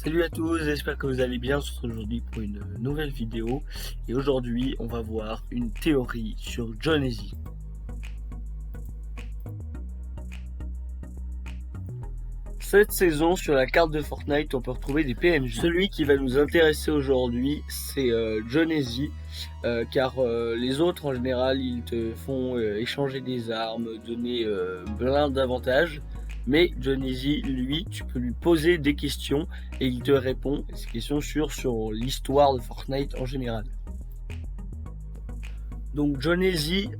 Salut à tous, j'espère que vous allez bien. On se retrouve aujourd'hui pour une nouvelle vidéo. Et aujourd'hui, on va voir une théorie sur Jonesy. Cette saison, sur la carte de Fortnite, on peut retrouver des PNJ. Celui qui va nous intéresser aujourd'hui, c'est Jonesy, car les autres, en général, ils te font échanger des armes, donner plein d'avantages. Mais Jonesy, lui, tu peux lui poser des questions et il te répond. Ces questions sur l'histoire de Fortnite en général. Donc Jonesy,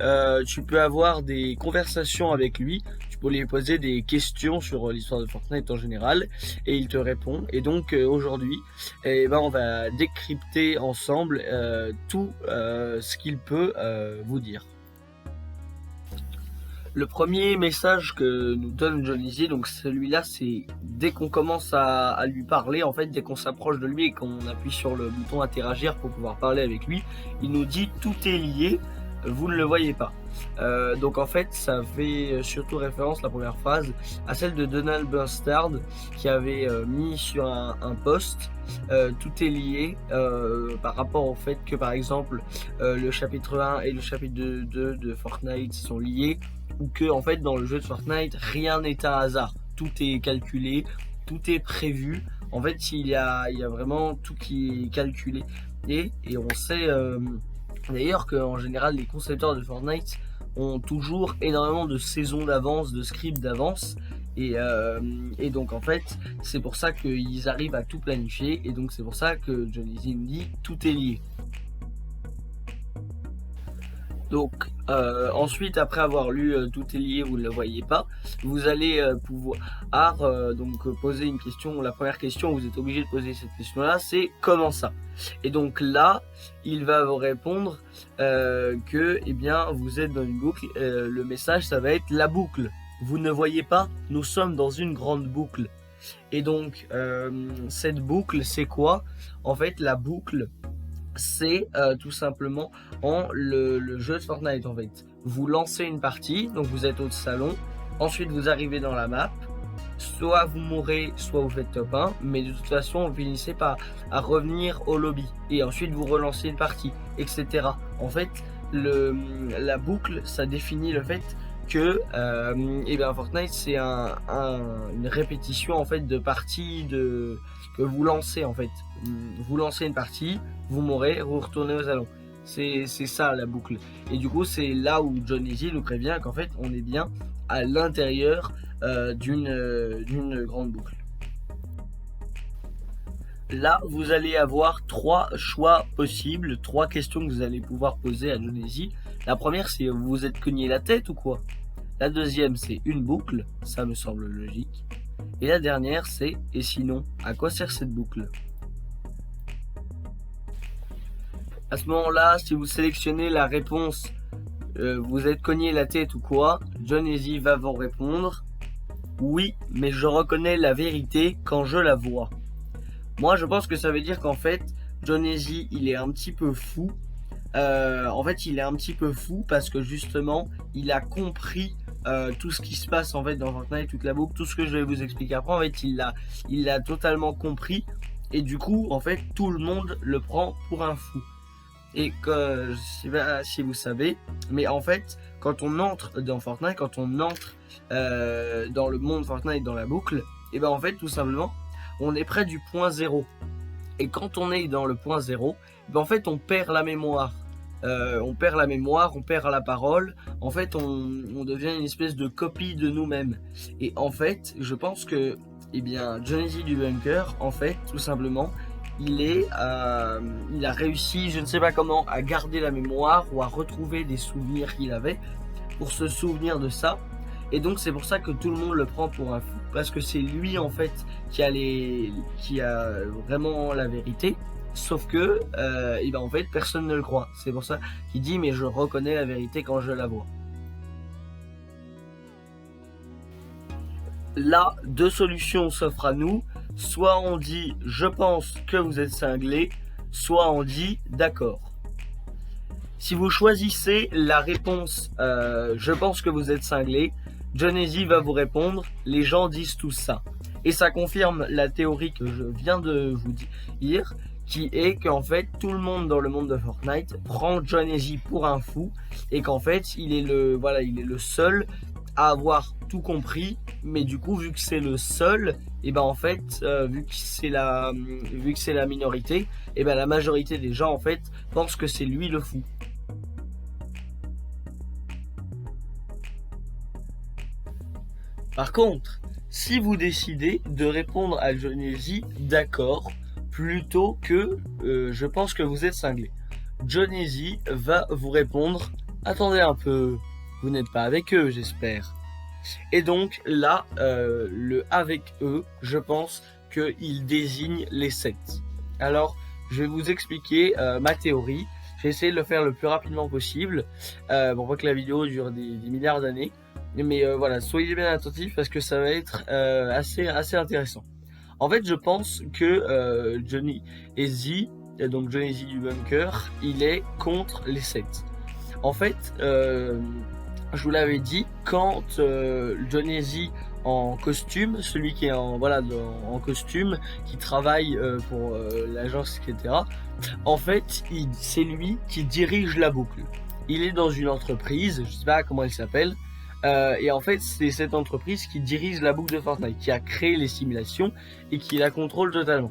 tu peux avoir des conversations avec lui, tu peux lui poser des questions sur l'histoire de Fortnite en général, et il te répond. Et donc aujourd'hui, on va décrypter ensemble tout ce qu'il peut vous dire. Le premier message que nous donne Jonesy, donc celui-là, c'est dès qu'on commence à lui parler, en fait, dès qu'on s'approche de lui et qu'on appuie sur le bouton interagir pour pouvoir parler avec lui, il nous dit tout est lié, vous ne le voyez pas. Donc en fait, ça fait surtout référence, la première phrase, à celle de Donald Bernstard qui avait mis sur un post tout est lié par rapport au fait que par exemple le chapitre 1 et le chapitre 2 de Fortnite sont liés, ou que en fait dans le jeu de Fortnite rien n'est un hasard, tout est calculé, tout est prévu. En fait il y a vraiment tout qui est calculé et on sait d'ailleurs qu'en général les concepteurs de Fortnite ont toujours énormément de saisons d'avance, de scripts d'avance, et donc en fait c'est pour ça qu'ils arrivent à tout planifier, et donc c'est pour ça que Jonesy me dit tout est lié. Donc ensuite, après avoir lu tout est lié, vous ne le voyez pas, vous allez pouvoir donc poser une question. La première question, vous êtes obligé de poser cette question-là, c'est comment ça? Et donc là, il va vous répondre que eh bien, vous êtes dans une boucle. Le message, ça va être la boucle. Vous ne voyez pas? Nous sommes dans une grande boucle. Et donc cette boucle, c'est quoi? En fait, la boucle, c'est tout simplement le jeu de Fortnite. En fait, vous lancez une partie, donc vous êtes au salon, ensuite vous arrivez dans la map, soit vous mourrez, soit vous faites top 1, mais de toute façon vous finissez par à revenir au lobby, et ensuite vous relancez une partie, etc. En fait, la boucle, ça définit le fait que Fortnite, c'est une répétition en fait de parties que vous lancez. En fait, vous lancez une partie, vous mourrez, vous retournez au salon. C'est ça la boucle. Et du coup, c'est là où Jonesy nous prévient qu'en fait, on est bien à l'intérieur d'une grande boucle. Là, vous allez avoir trois choix possibles, trois questions que vous allez pouvoir poser à Jonesy. La première, c'est vous vous êtes cogné la tête ou quoi? La deuxième, c'est une boucle, ça me semble logique. Et la dernière, c'est et sinon, à quoi sert cette boucle? À ce moment-là, si vous sélectionnez la réponse vous êtes cogné la tête ou quoi, Jonesy va vous répondre oui, mais je reconnais la vérité quand je la vois. Moi, je pense que ça veut dire qu'en fait, Jonesy, il est un petit peu fou. En fait, il est un petit peu fou parce que justement, il a compris tout ce qui se passe en fait dans Fortnite, toute la boucle, tout ce que je vais vous expliquer après. En fait, il l'a totalement compris, et du coup, en fait, tout le monde le prend pour un fou. Et que je sais pas si vous savez, mais en fait, quand on entre dans Fortnite, quand on entre dans le monde Fortnite, dans la boucle, et ben en fait, tout simplement, on est près du point zéro. Et quand on est dans le point zéro, ben en fait, on perd la mémoire. On perd la mémoire, on perd la parole. En fait, on devient une espèce de copie de nous-mêmes. Et en fait, je pense que, Jonesy du Bunker, en fait, tout simplement, il a réussi, je ne sais pas comment, à garder la mémoire ou à retrouver des souvenirs qu'il avait pour se souvenir de ça. Et donc c'est pour ça que tout le monde le prend pour un fou, parce que c'est lui en fait qui a vraiment la vérité. Sauf que en fait personne ne le croit. C'est pour ça qu'il dit mais je reconnais la vérité quand je la vois. Là, deux solutions s'offrent à nous. Soit on dit je pense que vous êtes cinglé, soit on dit d'accord. Si vous choisissez la réponse je pense que vous êtes cinglé, Jonesy va vous répondre les gens disent tout ça. Et ça confirme la théorie que je viens de vous dire, qui est qu'en fait tout le monde dans le monde de Fortnite prend Johnny pour un fou et qu'en fait il est le seul à avoir tout compris, mais du coup vu que c'est le seul, et ben en fait vu que c'est la minorité, et ben la majorité des gens en fait pensent que c'est lui le fou. Par contre, si vous décidez de répondre à Johnny, d'accord, plutôt que je pense que vous êtes cinglé. Johnny va vous répondre, attendez un peu, vous n'êtes pas avec eux, j'espère. Et donc là, le avec eux, je pense qu'il désigne les sectes. Alors, je vais vous expliquer ma théorie. J'ai essayé de le faire le plus rapidement possible pour pas que la vidéo dure des milliards d'années. Mais voilà, soyez bien attentifs parce que ça va être assez intéressant. En fait, je pense que Johnny Z, donc Johnny Z du bunker, il est contre les sectes. En fait, je vous l'avais dit, quand Johnny Z en costume, celui qui est en costume, qui travaille pour l'agence, etc. En fait, c'est lui qui dirige la boucle. Il est dans une entreprise, je sais pas comment elle s'appelle, et en fait, c'est cette entreprise qui dirige la boucle de Fortnite, qui a créé les simulations et qui la contrôle totalement.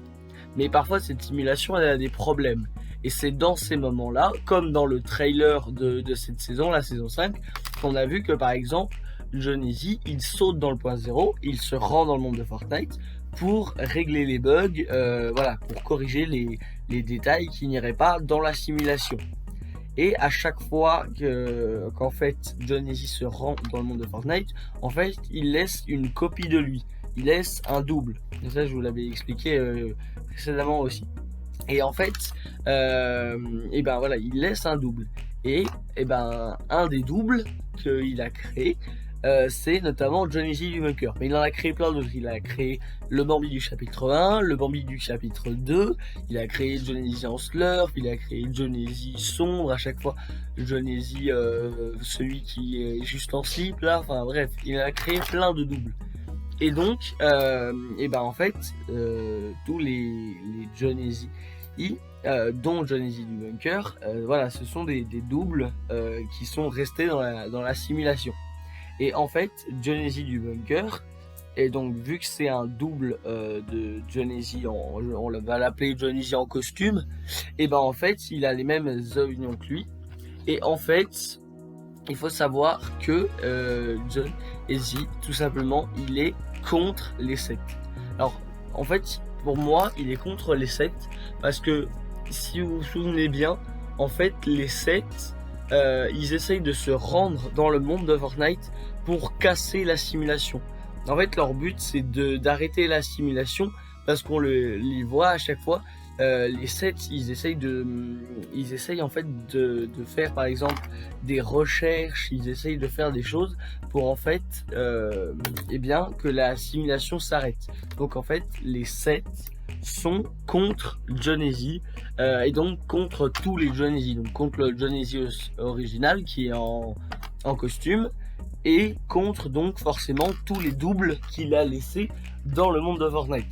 Mais parfois, cette simulation, elle a des problèmes. Et c'est dans ces moments-là, comme dans le trailer de cette saison, la saison 5, qu'on a vu que par exemple, Johnny Z, il saute dans le point zéro, il se rend dans le monde de Fortnite pour régler les bugs, pour corriger les détails qui n'iraient pas dans la simulation. Et à chaque fois qu'en fait Johnny Z se rend dans le monde de Fortnite, en fait il laisse une copie de lui, il laisse un double. Et ça je vous l'avais expliqué précédemment aussi. Et en fait, il laisse un double. Et un des doubles qu'il a créé, c'est notamment Johnny Z du bunker. Mais il en a créé plein d'autres. Il a créé le Bambi du chapitre 1, le Bambi du chapitre 2, il a créé Johnny Z en slurp, il a créé Johnny Z sombre à chaque fois, Johnny Z celui qui est juste en slip là, enfin bref, il a créé plein de doubles. Et donc, en fait, tous les Johnny Z, dont Johnny Z du bunker, ce sont des doubles qui sont restés dans la simulation. Et en fait, Johnny Z du bunker, et donc vu que c'est un double de Johnny Z, on va l'appeler Johnny Z en costume, et en fait, il a les mêmes opinions que lui. Et en fait, il faut savoir que Johnny Z, tout simplement, il est contre les sectes. Alors, en fait, pour moi, il est contre les sectes parce que, si vous vous souvenez bien, en fait, les sectes, ils essayent de se rendre dans le monde de Fortnite pour casser la simulation. En fait, leur but, c'est d'arrêter la simulation parce qu'on les voit à chaque fois. Les sectes, ils essayent en fait de faire par exemple des recherches, ils essayent de faire des choses pour en fait que la simulation s'arrête. Donc en fait les sectes sont contre Johnny Z et donc contre tous les Johnny Z, donc contre le Johnny Z original qui est en costume et contre donc forcément tous les doubles qu'il a laissés dans le monde de Fortnite.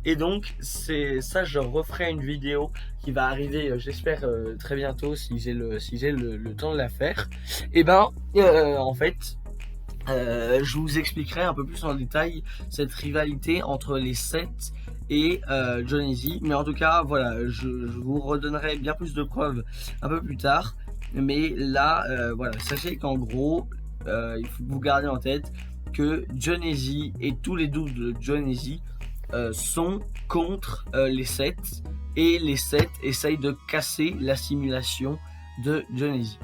Et donc c'est ça, je referai une vidéo qui va arriver, j'espère très bientôt si j'ai le temps de la faire. Et en fait, je vous expliquerai un peu plus en détail cette rivalité entre les sectes et Johnny Z. Mais en tout cas, voilà, je vous redonnerai bien plus de preuves un peu plus tard. Mais là, sachez qu'en gros, il faut que vous gardiez en tête que Johnny Z et tous les doubles de Johnny Z sont contre les sectes, et les sectes essayent de casser la simulation de Johnny Z.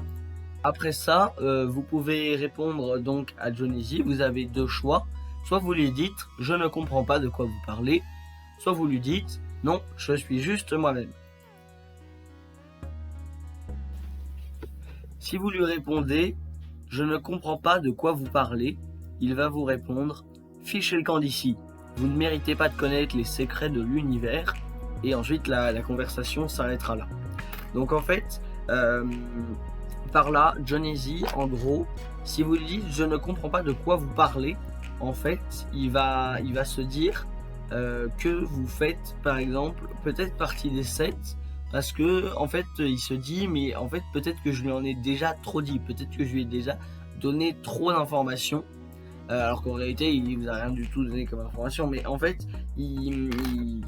Après ça, vous pouvez répondre donc à Johnny Z. Vous avez deux choix. Soit vous lui dites « je ne comprends pas de quoi vous parlez », soit vous lui dites « non, je suis juste moi-même ». Si vous lui répondez « je ne comprends pas de quoi vous parlez », il va vous répondre « fichez le camp d'ici, vous ne méritez pas de connaître les secrets de l'univers », et ensuite la conversation s'arrêtera là. Donc en fait, par là, Johnny Z, en gros, si vous lui dites « je ne comprends pas de quoi vous parlez », en fait, il va se dire que vous faites par exemple peut-être partie des 7 parce que en fait il se dit mais en fait peut-être que je lui en ai déjà trop dit, peut-être que je lui ai déjà donné trop d'informations. Alors qu'en réalité il vous a rien du tout donné comme information, mais en fait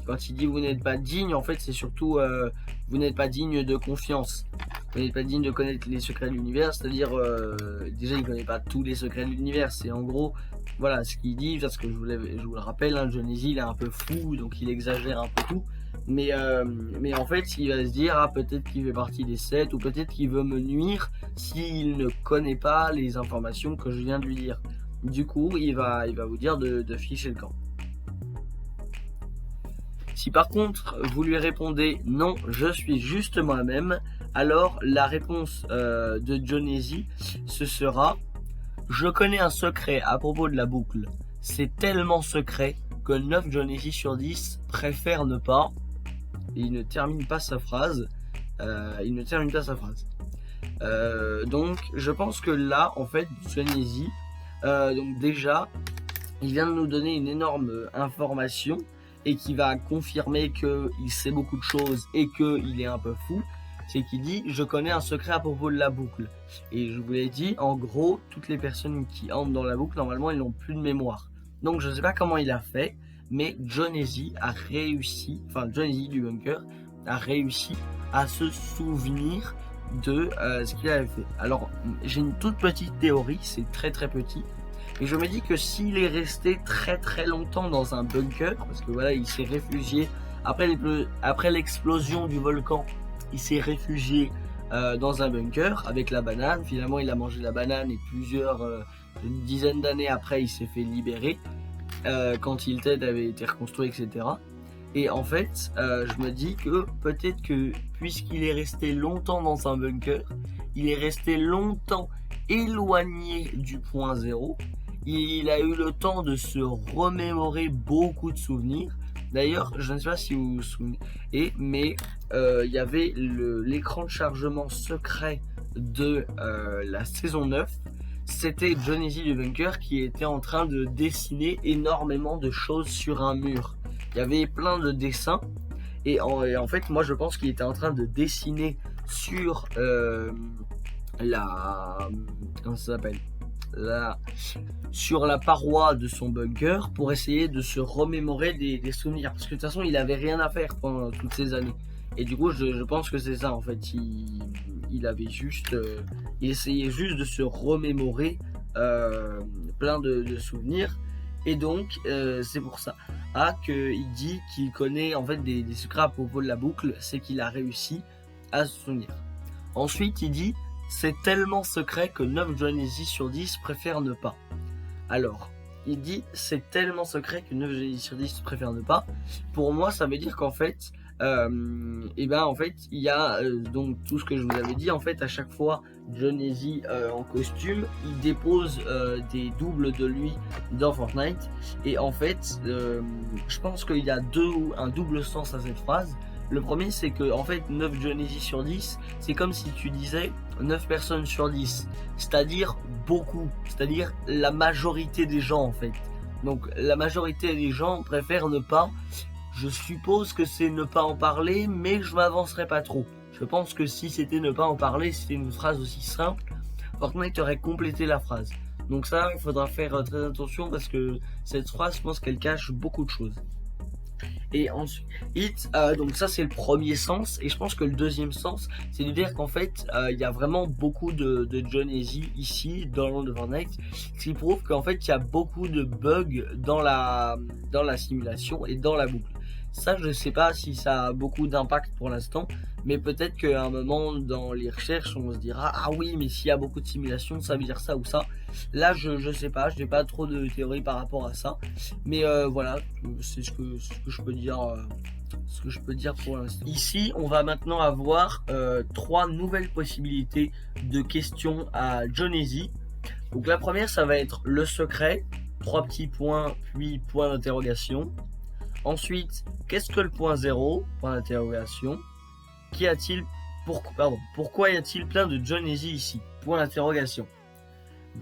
quand il dit vous n'êtes pas digne, en fait c'est surtout vous n'êtes pas digne de confiance, vous n'êtes pas digne de connaître les secrets de l'univers, c'est-à-dire déjà il connaît pas tous les secrets de l'univers, c'est en gros voilà ce qu'il dit, parce que je vous le rappelle, hein, Johnny il est un peu fou donc il exagère un peu tout, mais en fait il va se dire ah peut-être qu'il fait partie des 7 ou peut-être qu'il veut me nuire s'il ne connaît pas les informations que je viens de lui dire. Du coup, il va vous dire de ficher le camp. Si par contre, vous lui répondez « Non, je suis juste moi-même », alors la réponse de Johnny, ce sera « Je connais un secret à propos de la boucle. C'est tellement secret que 9 Johnny sur 10 préfèrent ne pas... » Et il ne termine pas sa phrase. Donc, je pense que là, en fait, Johnny, donc déjà, il vient de nous donner une énorme information et qui va confirmer qu'il sait beaucoup de choses et qu'il est un peu fou. C'est qu'il dit « Je connais un secret à propos de la boucle ». Et je vous l'ai dit, en gros, toutes les personnes qui entrent dans la boucle, normalement, ils n'ont plus de mémoire. Donc je ne sais pas comment il a fait, mais Johnny a réussi, enfin Johnny du bunker, a réussi à se souvenir de ce qu'il avait fait. Alors j'ai une toute petite théorie, c'est très petit, mais je me dis que s'il est resté très longtemps dans un bunker, parce que voilà il s'est réfugié après l'explosion du volcan, il s'est réfugié dans un bunker avec la banane. Finalement il a mangé la banane et une dizaine d'années après il s'est fait libérer quand Hilted avait été reconstruit, etc. Et en fait, je me dis que peut-être que puisqu'il est resté longtemps dans un bunker, il est resté longtemps éloigné du point zéro, il a eu le temps de se remémorer beaucoup de souvenirs. D'ailleurs, je ne sais pas si vous vous souvenez, mais il y avait l'écran de chargement secret de la saison 9. C'était Johnny du bunker qui était en train de dessiner énormément de choses sur un mur. Il y avait plein de dessins et en fait moi je pense qu'il était en train de dessiner sur comment ça s'appelle, sur la paroi de son bunker pour essayer de se remémorer des souvenirs, parce que de toute façon il avait rien à faire pendant toutes ces années. Et du coup je pense que c'est ça en fait, il avait juste il essayait juste de se remémorer plein de souvenirs. Et donc c'est pour ça qu'il dit qu'il connaît en fait des secrets à propos de la boucle, c'est qu'il a réussi à se souvenir. Ensuite il dit c'est tellement secret que 9 Johnny sur 10 préfèrent ne pas. Alors il dit c'est tellement secret que 9 Johnny sur 10 préfèrent ne pas. Pour moi ça veut dire qu'en fait en fait il y a donc tout ce que je vous avais dit. En fait à chaque fois Johnny en costume il dépose des doubles de lui dans Fortnite, et en fait je pense qu'il y a un double sens à cette phrase. Le premier c'est que en fait 9 Johnny sur 10 c'est comme si tu disais 9 personnes sur 10, c'est-à-dire beaucoup, c'est-à-dire la majorité des gens en fait. Donc la majorité des gens préfèrent ne pas. Je suppose que c'est ne pas en parler, mais je m'avancerai pas trop. Je pense que si c'était ne pas en parler, si c'était une phrase aussi simple, Fortnite aurait complété la phrase. Donc ça, il faudra faire très attention parce que cette phrase, je pense qu'elle cache beaucoup de choses. Et ensuite, donc ça c'est le premier sens, et je pense que le deuxième sens, c'est de dire qu'en fait, il y a vraiment beaucoup de Johnny ici dans le monde de Fortnite, ce qui prouve qu'en fait, il y a beaucoup de bugs dans la simulation et dans la boucle. Ça, je sais pas si ça a beaucoup d'impact pour l'instant, mais peut-être qu'à un moment dans les recherches, on se dira ah oui, mais s'il y a beaucoup de simulations, ça veut dire ça ou ça. Là, je sais pas, je n'ai pas trop de théorie par rapport à ça, mais voilà, c'est ce que je peux dire. Ce que je peux dire pour l'instant. Ici, on va maintenant avoir 3 nouvelles possibilités de questions à Johnny. Donc la première, ça va être le secret, 3 petits points, puis point d'interrogation. Ensuite, qu'est-ce que le point zéro? Point d'interrogation. Pourquoi y a-t-il plein de Johnny ici? Point d'interrogation.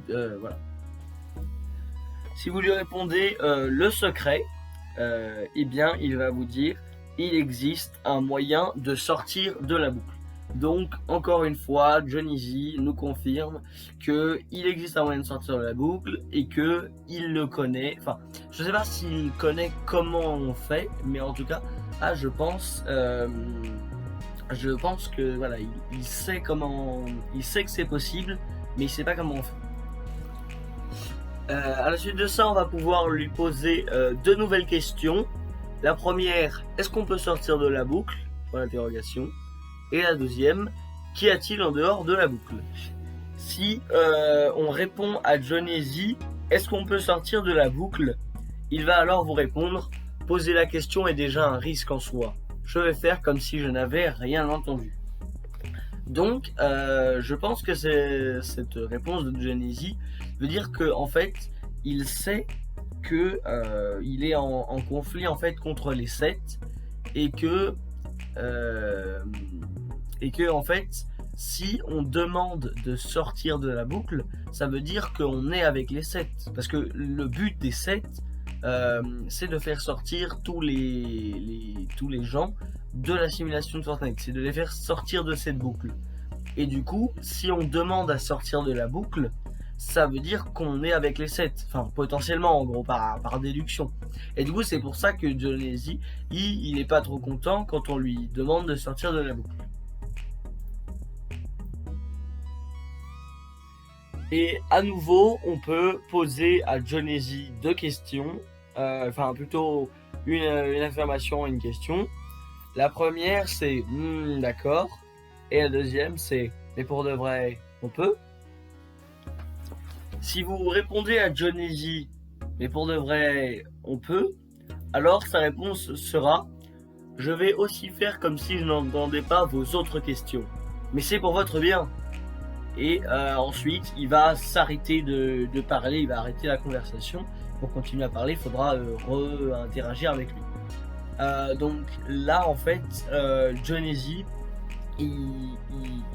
Voilà. Si vous lui répondez le secret, eh bien il va vous dire il existe un moyen de sortir de la boucle. Donc encore une fois, Johnny Z nous confirme que il existe un moyen de sortir de la boucle et que il le connaît. Enfin, je sais pas s'il connaît comment on fait, mais en tout cas, je pense que voilà, il sait comment, il sait que c'est possible, mais il sait pas comment on fait. À la suite de ça, on va pouvoir lui poser deux nouvelles questions. La première, est-ce qu'on peut sortir de la boucle? Point d'interrogation. Et la deuxième, qu'y a-t-il en dehors de la boucle? Si on répond à Johnny Z, est-ce qu'on peut sortir de la boucle? Il va alors vous répondre, poser la question est déjà un risque en soi. Je vais faire comme si je n'avais rien entendu. Donc, je pense que cette réponse de Johnny Z veut dire que en fait, il sait que il est en conflit en fait contre les 7 et que en fait, si on demande de sortir de la boucle, ça veut dire qu'on est avec les 7. Parce que le but des 7, c'est de faire sortir tous les gens de la simulation de Fortnite. C'est de les faire sortir de cette boucle. Et du coup, si on demande à sortir de la boucle, ça veut dire qu'on est avec les 7. Enfin, potentiellement, en gros, par déduction. Et du coup, c'est pour ça que Johnny Z, il est pas trop content quand on lui demande de sortir de la boucle. Et à nouveau, on peut poser à Johnny Z deux questions. Enfin, plutôt une affirmation et une question. La première, c'est d'accord. Et la deuxième, c'est mais pour de vrai, on peut? Si vous répondez à Johnny Z, mais pour de vrai, on peut, alors sa réponse sera je vais aussi faire comme si je n'entendais pas vos autres questions. Mais c'est pour votre bien. Et ensuite, il va s'arrêter de parler, il va arrêter la conversation. Pour continuer à parler, il faudra interagir avec lui. Donc là, en fait, Johnny Z,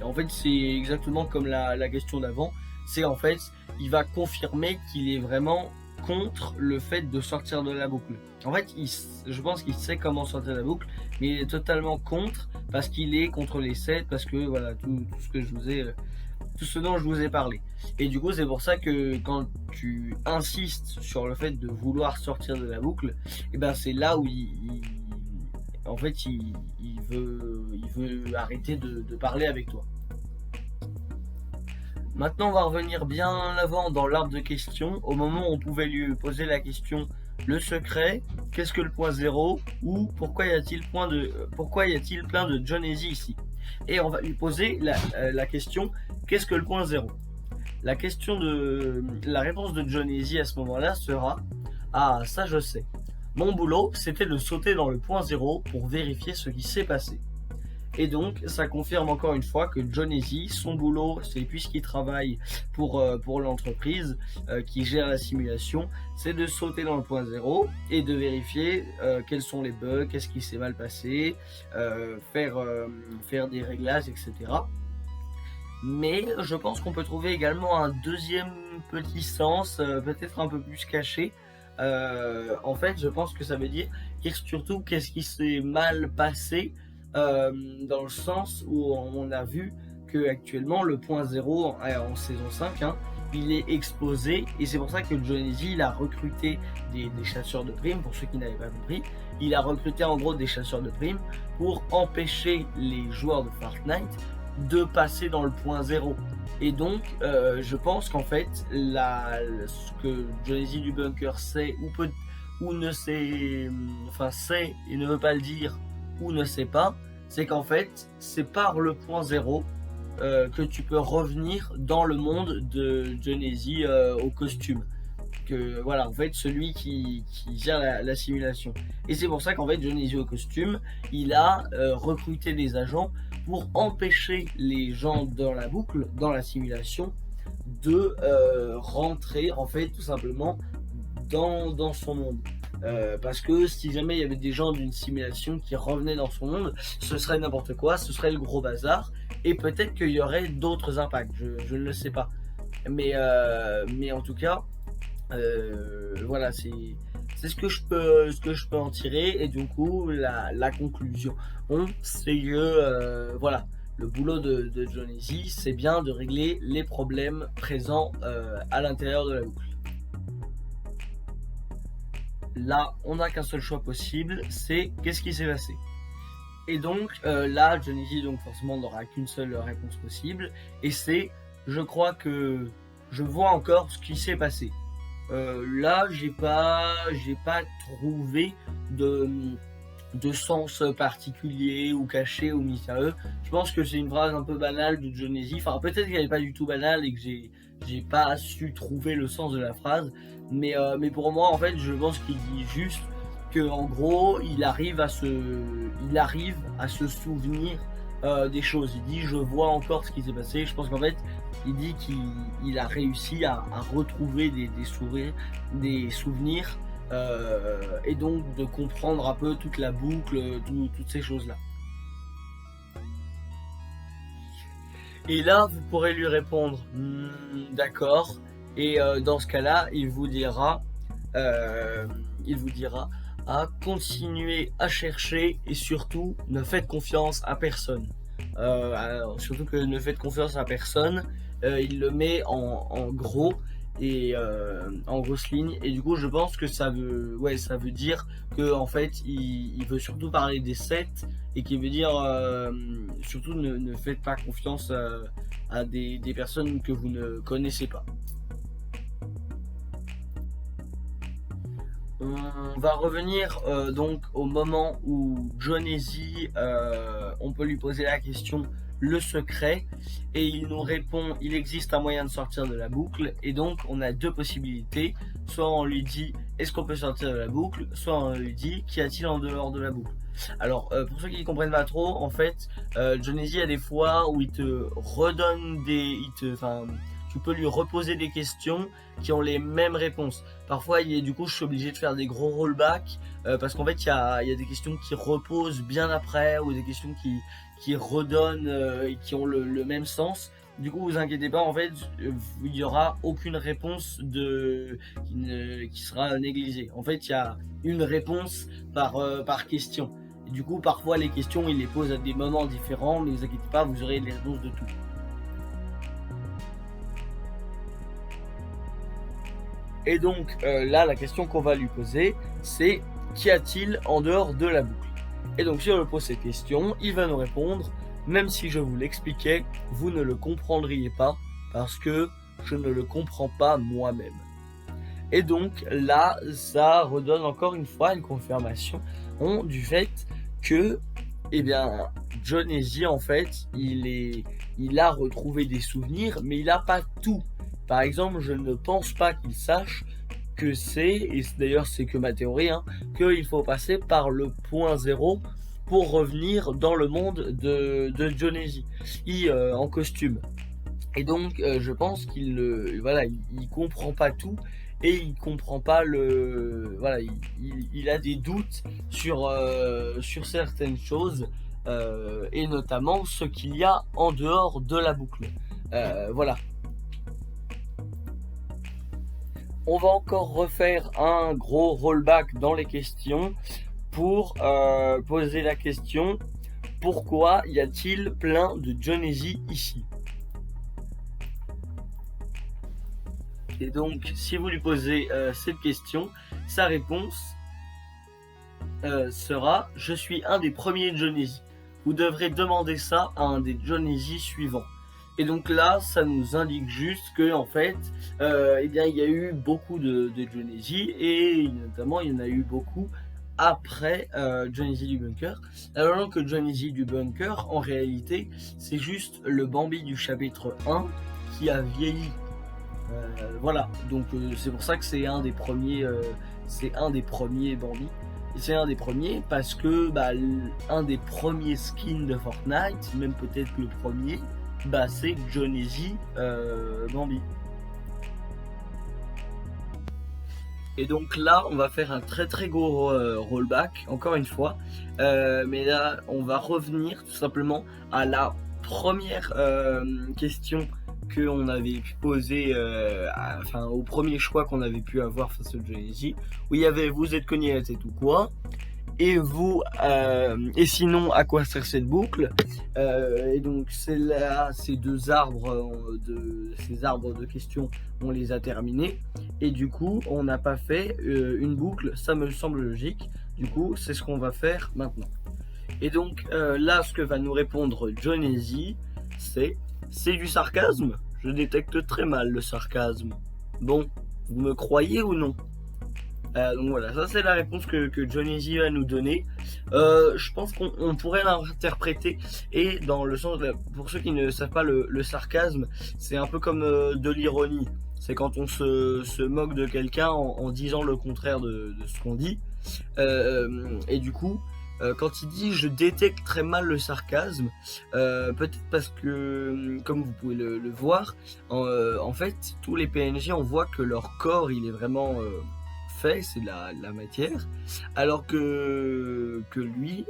en fait, c'est exactement comme la question d'avant. C'est en fait, il va confirmer qu'il est vraiment contre le fait de sortir de la boucle. En fait, je pense qu'il sait comment sortir de la boucle, mais il est totalement contre parce qu'il est contre les 7, parce que voilà, tout ce dont je vous ai parlé. Et du coup, c'est pour ça que quand tu insistes sur le fait de vouloir sortir de la boucle, et ben c'est là où en fait, il veut arrêter de parler avec toi. Maintenant, on va revenir bien en avant dans l'arbre de questions, au moment où on pouvait lui poser la question le secret, qu'est-ce que le point zéro, ou pourquoi y a-t-il plein de Johnny Z ici? Et on va lui poser la question qu'est-ce que le point zéro? La réponse de Johnny Z à ce moment-là sera ah, ça je sais. Mon boulot, c'était de sauter dans le point zéro pour vérifier ce qui s'est passé. Et donc, ça confirme encore une fois que Johnny Z, son boulot, c'est puisqu'il travaille pour l'entreprise qui gère la simulation, c'est de sauter dans le point zéro et de vérifier quels sont les bugs, qu'est-ce qui s'est mal passé, faire des réglages, etc. Mais je pense qu'on peut trouver également un deuxième petit sens, peut-être un peu plus caché. En fait, je pense que ça veut dire surtout qu'est-ce qui s'est mal passé. Dans le sens où on a vu que actuellement le point zéro en saison 5 il est explosé et c'est pour ça que Johnny Z il a recruté des chasseurs de primes. Pour ceux qui n'avaient pas compris, il a recruté en gros des chasseurs de primes pour empêcher les joueurs de Fortnite de passer dans le point zéro. Et donc je pense qu'en fait ce que Johnny Z du bunker sait ou ne sait, enfin sait et ne veut pas le dire ou ne sait pas, c'est qu'en fait, c'est par le point zéro que tu peux revenir dans le monde de Johnny Z au costume. Que voilà, en fait, celui qui gère la simulation. Et c'est pour ça qu'en fait, Johnny Z au costume, il a recruté des agents pour empêcher les gens dans la boucle, dans la simulation, de rentrer, en fait, tout simplement, dans son monde. Parce que si jamais il y avait des gens d'une simulation qui revenaient dans son monde, ce serait n'importe quoi, ce serait le gros bazar, et peut-être qu'il y aurait d'autres impacts, je ne le sais pas. Mais en tout cas, voilà, C'est ce que je peux en tirer. Et du coup, la conclusion, c'est que voilà, le boulot de Jonesy, c'est bien de régler les problèmes présents à l'intérieur de la boucle. Là, on n'a qu'un seul choix possible, c'est qu'est-ce qui s'est passé. Et donc là, Jonesy donc forcément n'aura qu'une seule réponse possible, et c'est je crois que je vois encore ce qui s'est passé. Là, j'ai pas trouvé de sens particulier ou caché ou mystérieux. Je pense que c'est une phrase un peu banale de Jonesy. Enfin, peut-être qu'elle n'est pas du tout banale et que j'ai pas su trouver le sens de la phrase. Mais pour moi, en fait, je pense qu'il dit juste que en gros, il arrive à se souvenir des choses. Il dit je vois encore ce qui s'est passé. Je pense qu'en fait, il dit qu'il a réussi à retrouver des souvenirs. Et donc de comprendre un peu toute la boucle, toutes ces choses-là. Et là, vous pourrez lui répondre d'accord. Et dans ce cas-là, il vous dira à continuer à chercher et surtout ne faites confiance à personne. Alors, surtout que ne faites confiance à personne, il le met en gros et en grosses lignes, et du coup je pense que ça veut dire que en fait il veut surtout parler des 7 et qui veut dire surtout ne faites pas confiance à des personnes que vous ne connaissez pas. On va revenir donc au moment où Jonesy, on peut lui poser la question le secret, et il nous répond il existe un moyen de sortir de la boucle. Et donc on a deux possibilités, soit on lui dit est-ce qu'on peut sortir de la boucle, soit on lui dit qu'y a-t-il en dehors de la boucle. Alors pour ceux qui ne comprennent pas trop, en fait Jonesy a des fois où il te redonne tu peux lui reposer des questions qui ont les mêmes réponses. Parfois, du coup, je suis obligé de faire des gros rollbacks parce qu'en fait, il y a des questions qui reposent bien après, ou des questions qui redonnent et qui ont le même sens. Du coup, vous inquiétez pas, en fait, il n'y aura aucune réponse qui sera négligée. En fait, il y a une réponse par question. Et du coup, parfois, les questions, il les pose à des moments différents, mais ne vous inquiétez pas, vous aurez les réponses de tout. Et donc là, la question qu'on va lui poser, c'est qu'y a-t-il en dehors de la boucle? Et donc si on lui pose cette question, il va nous répondre même si je vous l'expliquais, vous ne le comprendriez pas parce que je ne le comprends pas moi-même. Et donc là, ça redonne encore une fois une confirmation du fait que, eh bien, Jonesy, en fait, il a retrouvé des souvenirs, mais il n'a pas tout. Par exemple, je ne pense pas qu'il sache que et d'ailleurs c'est que ma théorie, qu'il faut passer par le point 0 pour revenir dans le monde de Jonesy, en costume. Et donc je pense il comprend pas tout, et il comprend pas il a des doutes sur certaines choses, et notamment ce qu'il y a en dehors de la boucle. Voilà. On va encore refaire un gros rollback dans les questions pour poser la question pourquoi y a-t-il plein de Jonesy ici? Et donc, si vous lui posez cette question, sa réponse sera je suis un des premiers Jonesy. Vous devrez demander ça à un des Jonesy suivants. Et donc là, ça nous indique juste que en fait, il y a eu beaucoup de Jonesy, et notamment il y en a eu beaucoup après Jonesy du bunker. Alors que Jonesy du bunker, en réalité, c'est juste le Bambi du chapitre 1 qui a vieilli. Voilà, donc c'est pour ça que c'est un des premiers Bambi. Et c'est un des premiers parce que un des premiers skins de Fortnite, même peut-être le premier, c'est Jonesy Bambi. Et donc là, on va faire un très très gros rollback, encore une fois. Mais là, on va revenir tout simplement à la première question qu'on avait pu poser, au premier choix qu'on avait pu avoir face au Johnny, où il y avait vous êtes cogné la tête ou quoi, et vous, et sinon à quoi sert cette boucle, et donc c'est là, ces arbres de questions, on les a terminés, et du coup on n'a pas fait une boucle, ça me semble logique, du coup c'est ce qu'on va faire maintenant. Et donc là, ce que va nous répondre Johnny, c'est du sarcasme. Je détecte très mal le sarcasme. Bon, vous me croyez ou non? Donc voilà, ça c'est la réponse que Johnny va nous donner. Je pense qu'on pourrait l'interpréter, et dans le sens, pour ceux qui ne savent pas, le sarcasme, c'est un peu comme de l'ironie. C'est quand on se moque de quelqu'un en disant le contraire de ce qu'on dit. Et du coup, quand il dit je détecte très mal le sarcasme, peut-être parce que, comme vous pouvez le voir, en fait, tous les PNJ, on voit que leur corps, il est vraiment fait, c'est de la matière, alors que lui,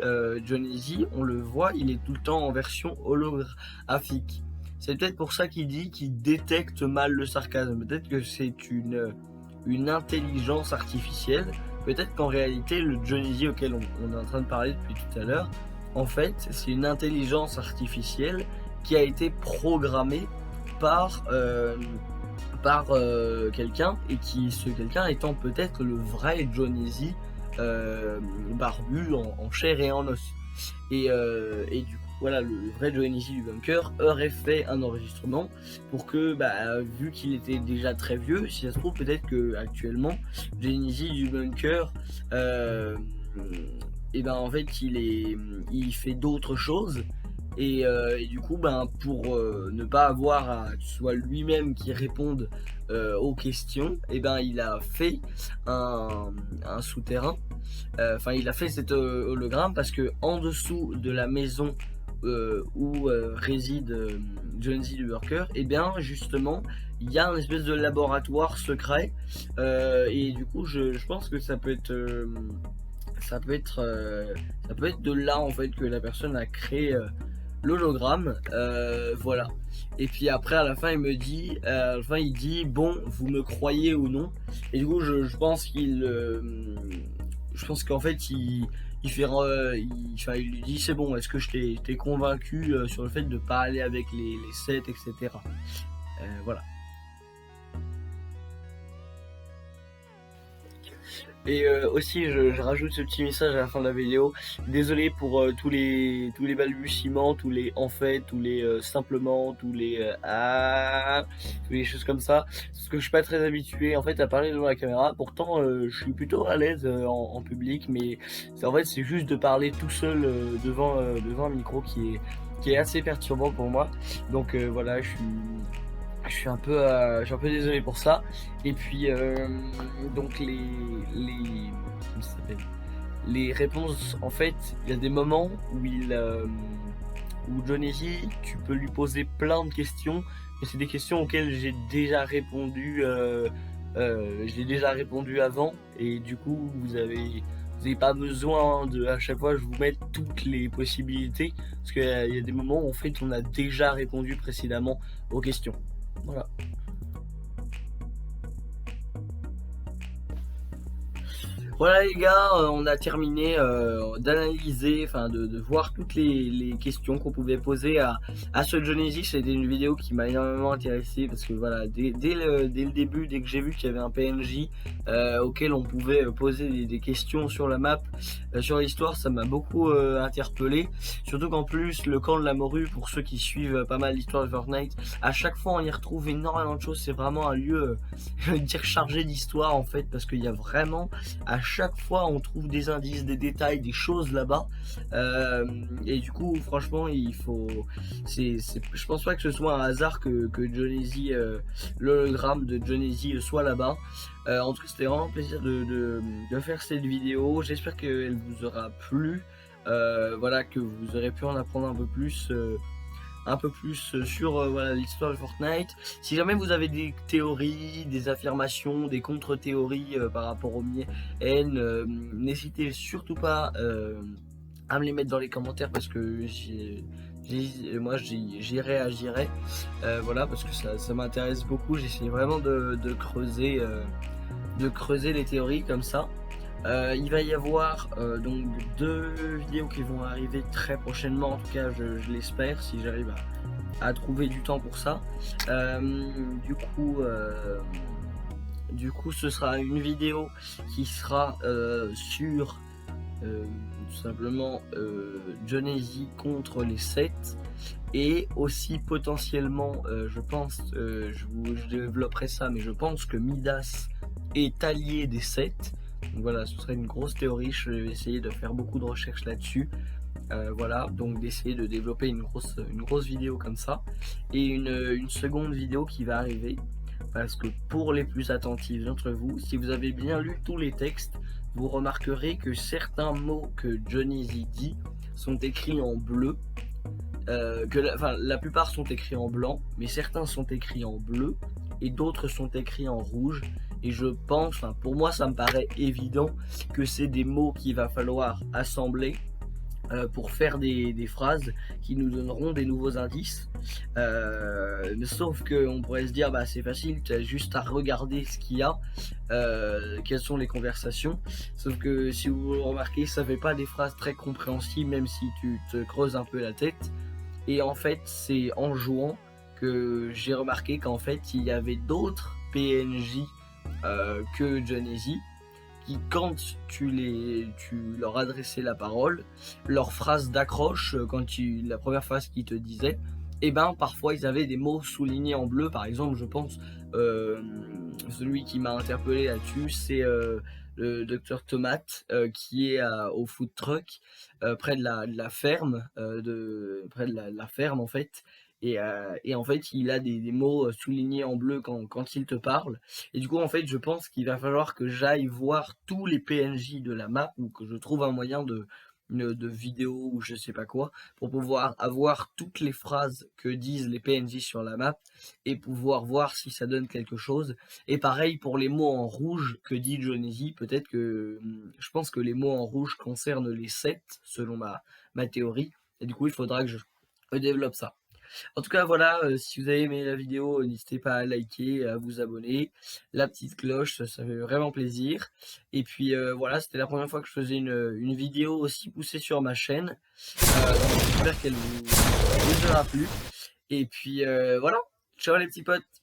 Johnny, on le voit, il est tout le temps en version holographique. C'est peut-être pour ça qu'il dit qu'il détecte mal le sarcasme. Peut-être que c'est une intelligence artificielle. Peut-être qu'en réalité, le Johnny auquel on est en train de parler depuis tout à l'heure, en fait, c'est une intelligence artificielle qui a été programmée par quelqu'un, et ce quelqu'un étant peut-être le vrai Johnny, barbu en chair et en os. Et du coup, voilà, le vrai Johnny du bunker aurait fait un enregistrement pour que, vu qu'il était déjà très vieux, si ça se trouve, peut-être que actuellement Johnny du bunker, en fait, il fait d'autres choses. Et du coup, pour ne pas avoir à que ce soit lui-même qui réponde aux questions, il a fait un souterrain. Il a fait cet hologramme parce que en dessous de la maison où réside Jonesy du Worker, justement, il y a un espèce de laboratoire secret. Et du coup, je pense que ça peut être de là en fait que la personne a créé l'hologramme, voilà. Et puis après, à la fin, il me dit, il dit bon, vous me croyez ou non. Et du coup, je pense qu'en fait, il lui dit c'est bon, est-ce que je t'ai convaincu sur le fait de pas aller avec les 7, etc. Voilà. Et aussi, je rajoute ce petit message à la fin de la vidéo. Désolé pour tous les balbutiements, tous les en fait, tous les simplement, tous les choses comme ça. Parce que je suis pas très habitué en fait à parler devant la caméra. Pourtant, je suis plutôt à l'aise en public, mais c'est juste de parler tout seul devant un micro qui est assez perturbant pour moi. Donc voilà, je suis un peu désolé pour ça. Et puis donc comment ça s'appelle, les réponses, en fait, il y a des moments où où Johnny, tu peux lui poser plein de questions, mais c'est des questions auxquelles j'ai déjà répondu. Je l'ai déjà répondu avant, et du coup vous avez pas besoin de à chaque fois je vous mette toutes les possibilités, parce qu'il y a des moments où en fait on a déjà répondu précédemment aux questions. Voilà. Voilà les gars, on a terminé d'analyser, de voir toutes les questions qu'on pouvait poser à ce Johnny. C'était une vidéo qui m'a énormément intéressé, parce que voilà, dès le début, dès que j'ai vu qu'il y avait un PNJ auquel on pouvait poser des questions sur la map, sur l'histoire, ça m'a beaucoup interpellé. Surtout qu'en plus, le camp de la morue, pour ceux qui suivent pas mal l'histoire de Fortnite, à chaque fois on y retrouve énormément de choses. C'est vraiment un lieu, je veux dire, chargé d'histoire en fait, parce qu'il y a vraiment, à chaque fois on trouve des indices, des détails, des choses là-bas, et du coup franchement je pense pas que ce soit un hasard que Johnny, l'hologramme de Johnny soit là-bas. En tout cas, c'était vraiment un plaisir de faire cette vidéo. J'espère qu'elle vous aura plu, voilà, que vous aurez pu en apprendre un peu plus sur voilà, l'histoire de Fortnite. Si jamais vous avez des théories, des affirmations, des contre-théories par rapport aux miennes, n'hésitez surtout pas à me les mettre dans les commentaires, parce que moi j'y réagirai. Voilà, parce que ça m'intéresse beaucoup. J'essaie vraiment de creuser les théories comme ça. Il va y avoir donc 2 vidéos qui vont arriver très prochainement, en tout cas je l'espère, si j'arrive à trouver du temps pour ça. Du coup, ce sera une vidéo qui sera sur tout simplement Johnny contre les 7, et aussi potentiellement, je pense, je développerai ça, mais je pense que Midas est allié des 7. Donc voilà, ce serait une grosse théorie. Je vais essayer de faire beaucoup de recherches là-dessus. Voilà, donc d'essayer de développer une grosse vidéo comme ça, et une seconde vidéo qui va arriver, parce que pour les plus attentifs d'entre vous, si vous avez bien lu tous les textes, vous remarquerez que certains mots que Johnny Z dit sont écrits en bleu, la plupart sont écrits en blanc, mais certains sont écrits en bleu et d'autres sont écrits en rouge. Et je pense, pour moi ça me paraît évident que c'est des mots qu'il va falloir assembler pour faire des phrases qui nous donneront des nouveaux indices. Sauf qu'on pourrait se dire, bah c'est facile, tu as juste à regarder ce qu'il y a, quelles sont les conversations. Sauf que si vous remarquez, ça fait pas des phrases très compréhensibles, même si tu te creuses un peu la tête. Et en fait, c'est en jouant que j'ai remarqué qu'en fait, il y avait d'autres PNJ que Johnny Z, qui, quand tu leur adressais la parole, leur phrase d'accroche, la première phrase qu'ils te disaient, et ben parfois ils avaient des mots soulignés en bleu. Par exemple, je pense, celui qui m'a interpellé là-dessus, c'est le docteur Tomate, qui est au food truck, près de la ferme, près de la ferme en fait. Et en fait, il a des mots soulignés en bleu quand il te parle. Et du coup, en fait, je pense qu'il va falloir que j'aille voir tous les PNJ de la map, ou que je trouve un moyen de vidéo ou je sais pas quoi, pour pouvoir avoir toutes les phrases que disent les PNJ sur la map et pouvoir voir si ça donne quelque chose. Et pareil pour les mots en rouge que dit Johnny Z. Peut-être que je pense que les mots en rouge concernent les 7 selon ma théorie. Et du coup, il faudra que je développe ça. En tout cas, voilà, si vous avez aimé la vidéo, n'hésitez pas à liker, à vous abonner, la petite cloche, ça fait vraiment plaisir. Et puis voilà, c'était la première fois que je faisais une vidéo aussi poussée sur ma chaîne. Donc j'espère qu'elle vous aura plu. Et puis voilà, ciao les petits potes.